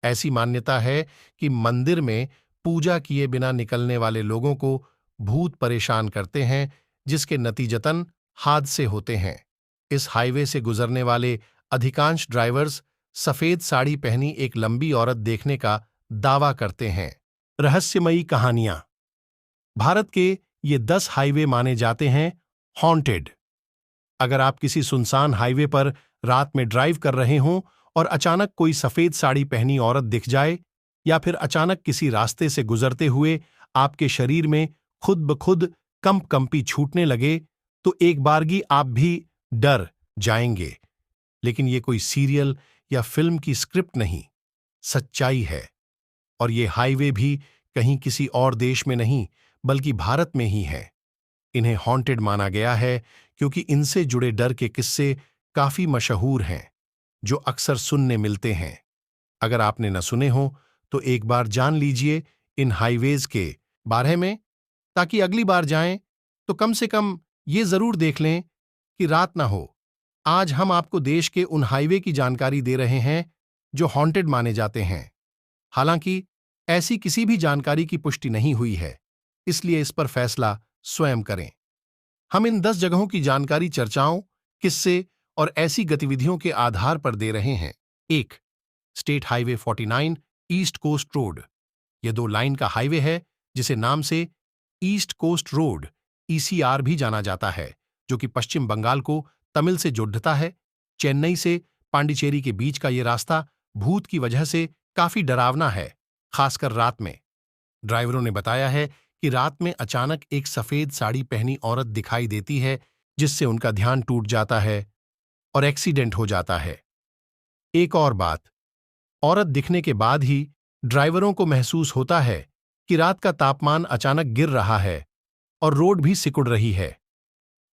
ऐसी मान्यता है कि मंदिर में पूजा किए बिना निकलने वाले लोगों को भूत परेशान करते हैं, जिसके नतीजतन हादसे होते हैं। इस हाईवे से गुजरने वाले अधिकांश ड्राइवर्स सफेद साड़ी पहनी एक लंबी औरत देखने का दावा करते हैं। रहस्यमयी कहानियां। भारत के ये 10 हाईवे माने जाते हैं हॉन्टेड। अगर आप किसी सुनसान हाईवे पर रात में ड्राइव कर रहे हों और अचानक कोई सफेद साड़ी पहनी औरत दिख जाए, या फिर अचानक किसी रास्ते से गुजरते हुए आपके शरीर में खुद ब खुद कंपी छूटने लगे, तो एक बारगी आप भी डर जाएंगे। लेकिन ये कोई सीरियल या फिल्म की स्क्रिप्ट नहीं, सच्चाई है। और ये हाईवे भी कहीं किसी और देश में नहीं, बल्कि भारत में ही है। इन्हें हॉन्टेड माना गया है क्योंकि इनसे जुड़े डर के किस्से काफी मशहूर हैं, जो अक्सर सुनने मिलते हैं। अगर आपने न सुने हो तो एक बार जान लीजिए इन हाईवेज के बारे में, ताकि अगली बार जाएं तो कम से कम ये जरूर देख लें कि रात ना हो। आज हम आपको देश के उन हाईवे की जानकारी दे रहे हैं जो हॉन्टेड माने जाते हैं। हालांकि ऐसी किसी भी जानकारी की पुष्टि नहीं हुई है, इसलिए इस पर फैसला स्वयं करें। हम इन 10 जगहों की जानकारी चर्चाओं, किस्से और ऐसी गतिविधियों के आधार पर दे रहे हैं। 1. State highway 49 east coast road. यह 2 लाइन का हाईवे है जिसे नाम से ईस्ट कोस्ट रोड ECR भी जाना जाता है, जो कि पश्चिम बंगाल को तमिल से जोड़ता है। चेन्नई से पांडिचेरी के बीच का यह रास्ता भूत की वजह से काफी डरावना है, खासकर रात में। ड्राइवरों ने बताया है कि रात में अचानक एक सफेद साड़ी पहनी औरत दिखाई देती है, जिससे उनका ध्यान टूट जाता है और एक्सीडेंट हो जाता है। एक और बात, औरत दिखने के बाद ही ड्राइवरों को महसूस होता है कि रात का तापमान अचानक गिर रहा है और रोड भी सिकुड़ रही है।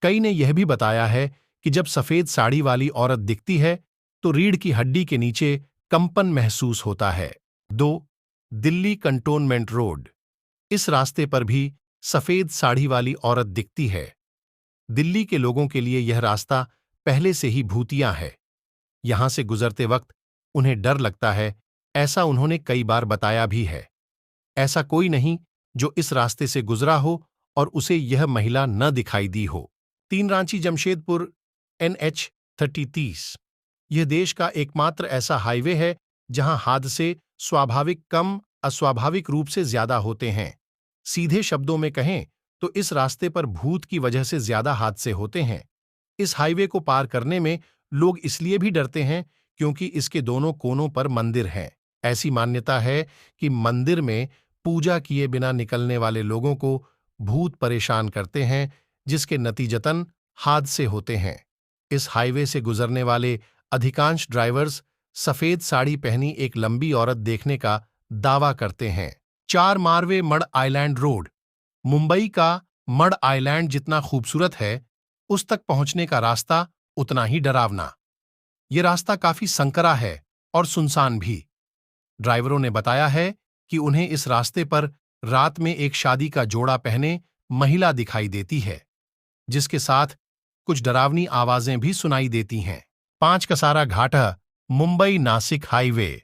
कई ने यह भी बताया है कि जब सफेद साड़ी वाली औरत दिखती है तो रीढ़ की हड्डी के नीचे कंपन महसूस होता है। 2. Delhi cantonment road. इस रास्ते पर भी सफेद साड़ी वाली औरत दिखती है। दिल्ली के लोगों के लिए यह रास्ता पहले से ही भूतिया है। यहां से गुजरते वक्त उन्हें डर लगता है, ऐसा उन्होंने कई बार बताया भी है। ऐसा कोई नहीं जो इस रास्ते से गुजरा हो और उसे यह महिला न दिखाई दी हो। 3. रांची जमशेदपुर NH-3030। यह देश का एकमात्र ऐसा हाईवे है जहां हादसे स्वाभाविक कम अस्वाभाविक रूप से ज्यादा होते हैं। सीधे शब्दों में कहें तो इस रास्ते पर भूत की वजह से ज्यादा हादसे होते हैं। इस हाईवे को पार करने में लोग इसलिए भी डरते हैं क्योंकि इसके दोनों कोनों पर मंदिर हैं। ऐसी मान्यता है कि मंदिर में पूजा किए बिना निकलने वाले लोगों को भूत परेशान करते हैं, जिसके नतीजतन हादसे होते हैं। इस हाईवे से गुजरने वाले अधिकांश ड्राइवर्स सफेद साड़ी पहनी एक लंबी औरत देखने का दावा करते हैं। 4. Marve mud island road. Mumbai का मड आइलैंड जितना खूबसूरत है, उस तक पहुंचने का रास्ता उतना ही डरावना। यह रास्ता काफी संकरा है और सुनसान भी। ड्राइवरों ने बताया है कि उन्हें इस रास्ते पर रात में एक शादी का जोड़ा पहने महिला दिखाई देती है, जिसके साथ कुछ डरावनी आवाजें भी सुनाई देती हैं। 5. कसारा घाट मुंबई नासिक हाईवे।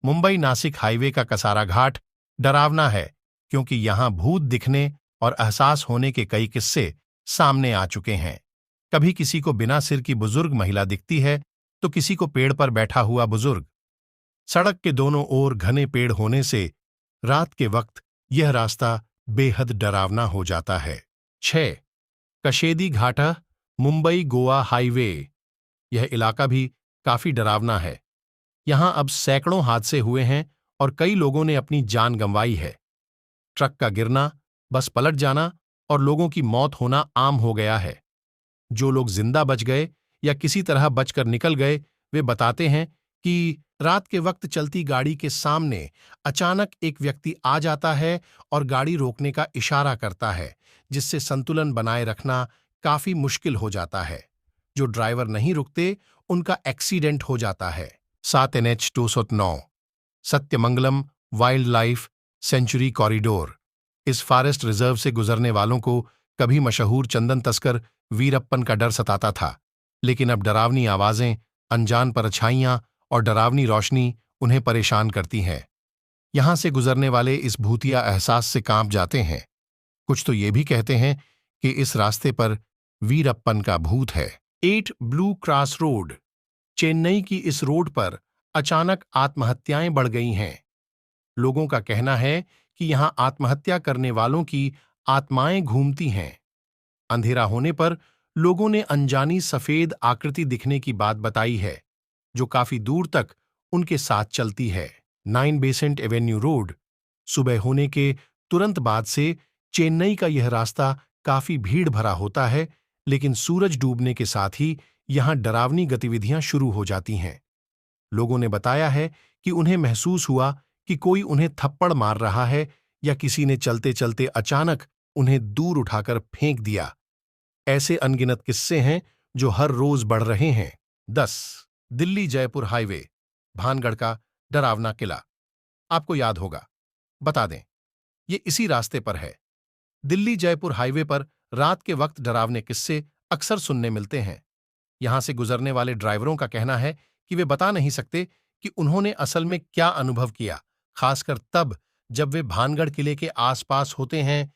मुंबई नासिक हाईवे का कसारा घाट डरावना है क्योंकि यहां भूत दिखने और एहसास होने के कई किस्से सामने आ चुके हैं। कभी किसी को बिना सिर की बुजुर्ग महिला दिखती है तो किसी को पेड़ पर बैठा हुआ बुजुर्ग। सड़क के दोनों ओर घने पेड़ होने से रात के वक्त यह रास्ता बेहद डरावना हो जाता है। 6. कशेदी घाट मुंबई गोवा हाईवे। यह इलाका भी काफी डरावना है। यहां अब सैकड़ों हादसे हुए हैं और कई लोगों ने अपनी जान गंवाई है। ट्रक का गिरना, बस पलट जाना और लोगों की मौत होना आम हो गया है। जो लोग जिंदा बच गए या किसी तरह बचकर निकल गए, वे बताते हैं कि रात के वक्त चलती गाड़ी के सामने अचानक एक व्यक्ति आ जाता है और गाड़ी रोकने का इशारा करता है, जिससे संतुलन बनाए रखना काफी मुश्किल हो जाता है। जो ड्राइवर नहीं रुकते, उनका एक्सीडेंट हो जाता है। 7. NH-209 Sathyamangalam wild life sanctuary corridor. इस फॉरेस्ट रिजर्व से गुजरने वालों को कभी मशहूर चंदन तस्कर वीरप्पन का डर सताता था, लेकिन अब डरावनी आवाजें, अनजान परछाइयां और डरावनी रोशनी उन्हें परेशान करती हैं। यहां से गुजरने वाले इस भूतिया एहसास से कांप जाते हैं। कुछ तो ये भी कहते हैं कि इस रास्ते पर वीरप्पन का भूत है। 8 ब्लू क्रॉस रोड। चेन्नई की इस रोड पर अचानक आत्महत्याएं बढ़ गई हैं। लोगों का कहना है कि यहां आत्महत्या करने वालों की आत्माएं घूमती हैं। अंधेरा होने पर लोगों ने अनजानी सफेद आकृति दिखने की बात बताई है, जो काफी दूर तक उनके साथ चलती है। 9 बेसेंट एवेन्यू रोड। सुबह होने के तुरंत बाद से चेन्नई का यह रास्ता काफी भीड़ भरा होता है, लेकिन सूरज डूबने के साथ ही यहां डरावनी गतिविधियां शुरू हो जाती हैं। लोगों ने बताया है कि उन्हें महसूस हुआ कि कोई उन्हें थप्पड़ मार रहा है या किसी ने चलते चलते अचानक उन्हें दूर उठाकर फेंक दिया। ऐसे अनगिनत किस्से हैं जो हर रोज बढ़ रहे हैं। 10 दिल्ली जयपुर हाईवे। भानगढ़ का डरावना किला। आपको याद होगा, बता दें, ये इसी रास्ते पर है। दिल्ली जयपुर हाईवे पर रात के वक्त डरावने किस्से अक्सर सुनने मिलते हैं। यहां से गुजरने वाले ड्राइवरों का कहना है कि वे बता नहीं सकते कि उन्होंने असल में क्या अनुभव किया, खासकर तब जब वे भानगढ़ किले के आसपास होते हैं